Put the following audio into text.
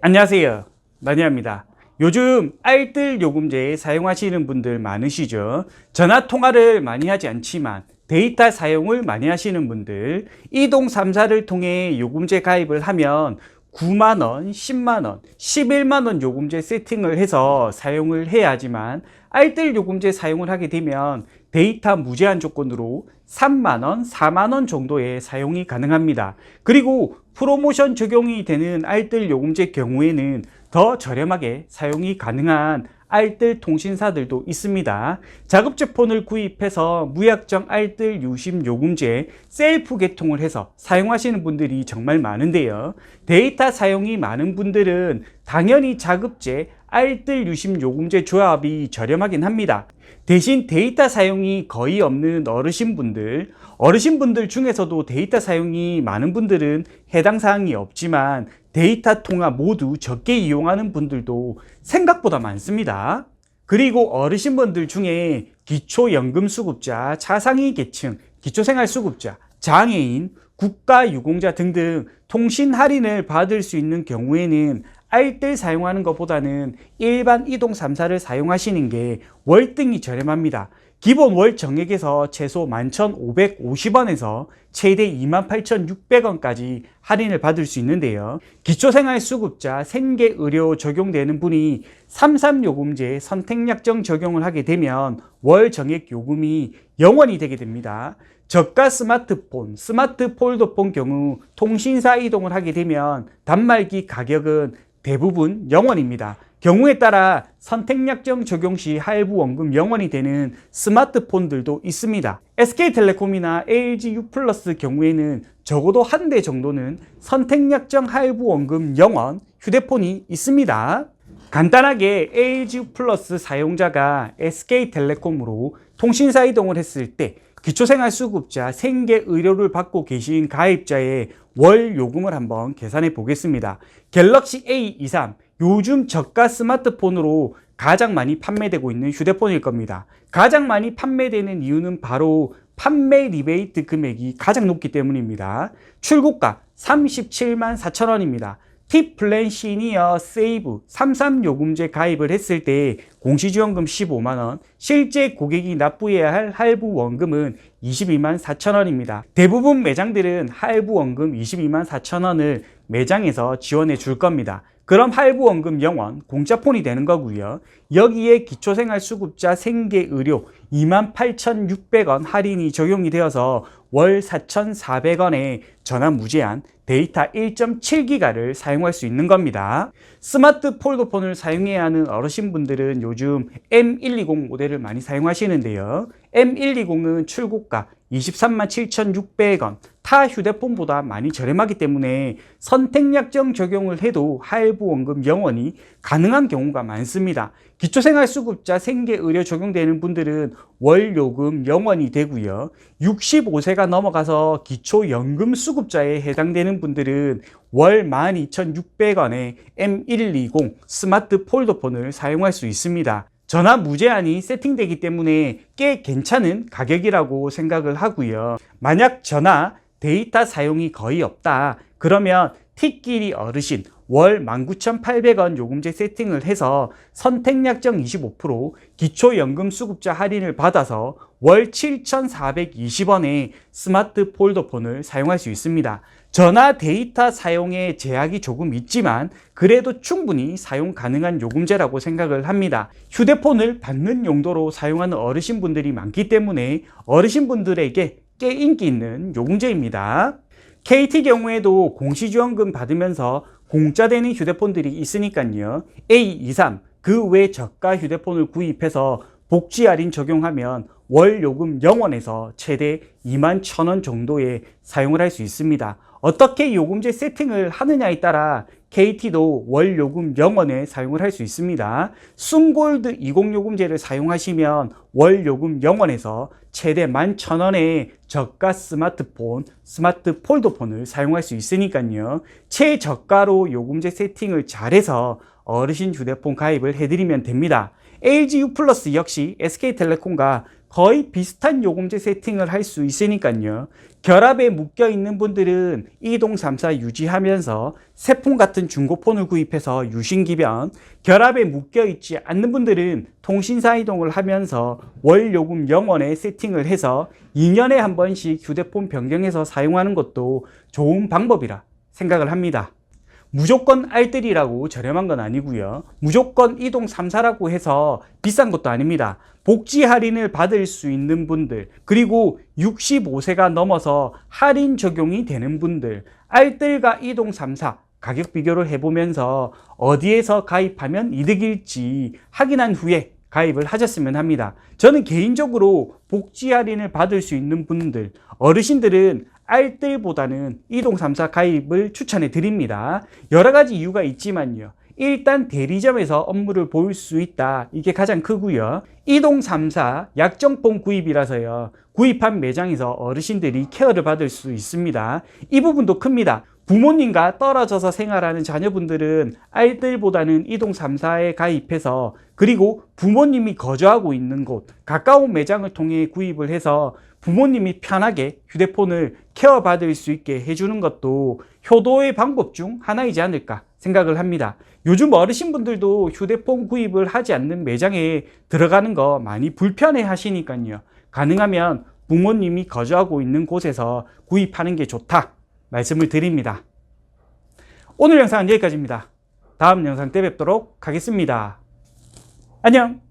안녕하세요, 나니아입니다. 요즘 알뜰 요금제 사용하시는 분들 많으시죠? 전화 통화를 많이 하지 않지만 데이터 사용을 많이 하시는 분들, 이동 3사를 통해 요금제 가입을 하면 9만원, 10만원, 11만원 요금제 세팅을 해서 사용을 해야 하지만 알뜰 요금제 사용을 하게 되면 데이터 무제한 조건으로 3만원, 4만원 정도의 사용이 가능합니다. 그리고 프로모션 적용이 되는 알뜰 요금제 경우에는 더 저렴하게 사용이 가능한 알뜰 통신사들도 있습니다. 자급제 폰을 구입해서 무약정 알뜰 유심 요금제 셀프 개통을 해서 사용하시는 분들이 정말 많은데요. 데이터 사용이 많은 분들은 당연히 자급제 알뜰 유심 요금제 조합이 저렴하긴 합니다. 대신 데이터 사용이 거의 없는 어르신분들 중에서도 데이터 사용이 많은 분들은 해당 사항이 없지만 데이터 통화 모두 적게 이용하는 분들도 생각보다 많습니다. 그리고 어르신분들 중에 기초연금수급자, 차상위 계층, 기초생활수급자, 장애인, 국가유공자 등등 통신 할인을 받을 수 있는 경우에는 알뜰 사용하는 것보다는 일반 이동 3사를 사용하시는 게 월등히 저렴합니다. 기본 월 정액에서 최소 11,550원에서 최대 28,600원까지 할인을 받을 수 있는데요. 기초생활수급자 생계의료 적용되는 분이 33요금제 선택약정 적용을 하게 되면 월 정액 요금이 0원이 되게 됩니다. 저가 스마트폰, 스마트 폴더폰 경우 통신사 이동을 하게 되면 단말기 가격은 대부분 0원입니다. 경우에 따라 선택약정 적용 시 할부 원금 0원이 되는 스마트폰들도 있습니다. SK텔레콤이나 LGU+ 경우에는 적어도 한 대 정도는 선택약정 할부 원금 0원 휴대폰이 있습니다. 간단하게 LGU+ 사용자가 SK텔레콤으로 통신사 이동을 했을 때 기초생활수급자 생계의료를 받고 계신 가입자의 월 요금을 한번 계산해 보겠습니다. 갤럭시 A23, 요즘 저가 스마트폰으로 가장 많이 판매되고 있는 휴대폰일 겁니다. 가장 많이 판매되는 이유는 바로 판매 리베이트 금액이 가장 높기 때문입니다. 출고가 37만 4천원입니다. T플랜 시니어 세이브 33요금제 가입을 했을 때 공시지원금 15만원, 실제 고객이 납부해야 할 할부 원금은 22만 4천원입니다. 대부분 매장들은 할부 원금 22만 4천원을 매장에서 지원해 줄 겁니다. 그럼 할부 원금 0원, 공짜폰이 되는 거고요. 여기에 기초생활수급자 생계의료 28,600원 할인이 적용이 되어서 월 4,400원에 전화 무제한 데이터 1.7기가를 사용할 수 있는 겁니다. 스마트 폴더폰을 사용해야 하는 어르신분들은 요즘 M120 모델을 많이 사용하시는데요. M120은 출고가 23만 7,600원, 타 휴대폰보다 많이 저렴하기 때문에 선택약정 적용을 해도 할부 원금 0원이 가능한 경우가 많습니다. 기초생활수급자 생계의료 적용되는 분들은 월 요금 0원이 되고요. 65세가 넘어가서 기초연금수급자에 해당되는 분들은 월 12,600원에 M120 스마트 폴더폰을 사용할 수 있습니다. 전화 무제한이 세팅되기 때문에 꽤 괜찮은 가격이라고 생각을 하고요. 만약 전화, 데이터 사용이 거의 없다. 그러면 T끼리 어르신 월 19,800원 요금제 세팅을 해서 선택약정 25%, 기초연금수급자 할인을 받아서 월 7,420원에 스마트 폴더폰을 사용할 수 있습니다. 전화 데이터 사용에 제약이 조금 있지만 그래도 충분히 사용 가능한 요금제라고 생각을 합니다. 휴대폰을 받는 용도로 사용하는 어르신분들이 많기 때문에 어르신분들에게 꽤 인기 있는 요금제입니다. KT 경우에도 공시지원금 받으면서 공짜 되는 휴대폰들이 있으니까요. A23, 그 외 저가 휴대폰을 구입해서 복지 할인 적용하면 월 요금 0원에서 최대 21,000원 정도의 사용을 할 수 있습니다. 어떻게 요금제 세팅을 하느냐에 따라 KT도 월 요금 0원에 사용을 할 수 있습니다. 순골드 20 요금제를 사용하시면 월 요금 0원에서 최대 11,000원의 저가 스마트폰, 스마트 폴더폰을 사용할 수 있으니까요. 최저가로 요금제 세팅을 잘해서 어르신 휴대폰 가입을 해드리면 됩니다. LGU+ 역시 SK텔레콤과 거의 비슷한 요금제 세팅을 할 수 있으니까요. 결합에 묶여 있는 분들은 이동 3사 유지하면서 새폰 같은 중고폰을 구입해서 유심기변, 결합에 묶여 있지 않는 분들은 통신사 이동을 하면서 월 요금 0원에 세팅을 해서 2년에 한 번씩 휴대폰 변경해서 사용하는 것도 좋은 방법이라 생각을 합니다. 무조건 알뜰이라고 저렴한 건 아니고요. 무조건 이동 3사라고 해서 비싼 것도 아닙니다. 복지 할인을 받을 수 있는 분들, 그리고 65세가 넘어서 할인 적용이 되는 분들, 알뜰과 이동 3사 가격 비교를 해보면서 어디에서 가입하면 이득일지 확인한 후에 가입을 하셨으면 합니다. 저는 개인적으로 복지 할인을 받을 수 있는 분들, 어르신들은 알뜰보다는 이동 3사 가입을 추천해 드립니다. 여러 가지 이유가 있지만요. 일단 대리점에서 업무를 볼 수 있다. 이게 가장 크고요. 이동 3사 약정폰 구입이라서요. 구입한 매장에서 어르신들이 케어를 받을 수 있습니다. 이 부분도 큽니다. 부모님과 떨어져서 생활하는 자녀분들은 알뜰보다는 이동 3사에 가입해서, 그리고 부모님이 거주하고 있는 곳, 가까운 매장을 통해 구입을 해서 부모님이 편하게 휴대폰을 케어받을 수 있게 해주는 것도 효도의 방법 중 하나이지 않을까 생각을 합니다. 요즘 어르신분들도 휴대폰 구입을 하지 않는 매장에 들어가는 거 많이 불편해 하시니까요. 가능하면 부모님이 거주하고 있는 곳에서 구입하는 게 좋다 말씀을 드립니다. 오늘 영상은 여기까지입니다. 다음 영상 때 뵙도록 하겠습니다. 안녕!